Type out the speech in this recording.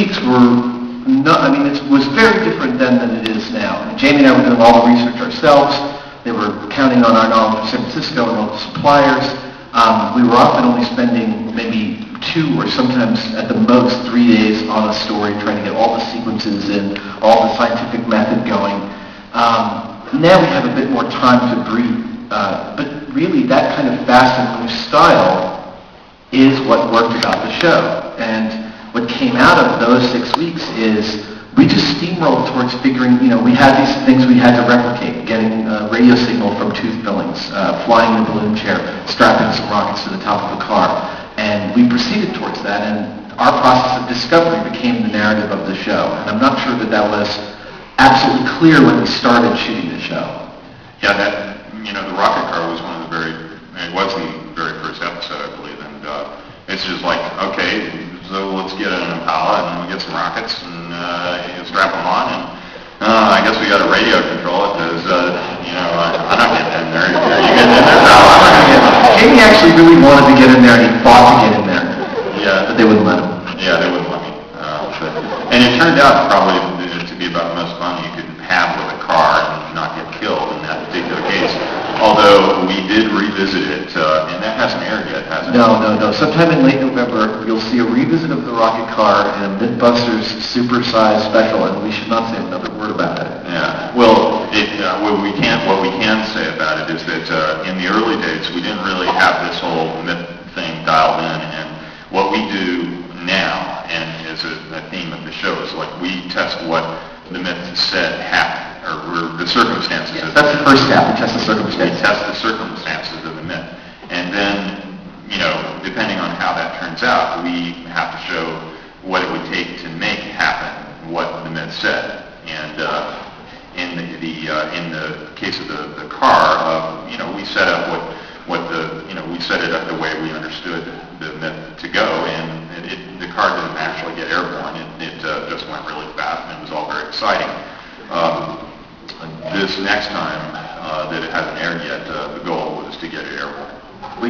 weeks were not, it was very different then than it is now. Jamie and I were doing all the research ourselves. They were counting on our knowledge of San Francisco and local suppliers. We were often only spending maybe 2 or sometimes at the most 3 days on a story, trying to get all the sequences in, all the scientific method going. Now we have a bit more time to breathe, but really that kind of fast and loose style is what worked about the show. And what came out of those 6 weeks is we just steamrolled towards figuring, we had these things we had to replicate, getting a radio signal from tooth fillings, flying the balloon chair, strapping some rockets to the top of the car. And we proceeded towards that, and our process of discovery became the narrative of the show. And I'm not sure that was absolutely clear when we started shooting the show. Yeah, the rocket car was it was the very first episode, I believe, and it's just like, okay, so let's get an Impala and we'll get some rockets and strap them on, and I guess we got to radio control it because, I'm not getting in there. Are you getting in there? No, I'm not going to get in there. Jamie actually really wanted to get in there, and he fought to get in there. Yeah. But they wouldn't let him. Yeah, they wouldn't let me. And it turned out probably to be about the most fun you could have with a car and not get killed in that particular case. Although we did revisit it, and that hasn't aired yet, has it? No. Sometime in late November, you'll see a revisit of the rocket car and a Mythbusters super-sized special, and we should not say another word about it. Yeah. Well, what we can say about it is that in the early days, we didn't really have this whole myth thing dialed in, and what we do now, and as a theme of the show, is like we test what the myth said happened, or the circumstances. Yes, that's the first step. We test the circumstances. We test the circumstances of the myth. And then, depending on how that turns out, we have to show what it would take to make happen what the myth said. And in the case of the car, we set up we set it up the way we understood the myth to go, and the car didn't actually get airborne. It just went really fast, and it was all very exciting. This next time that it hasn't aired yet, the goal was to get it airborne. We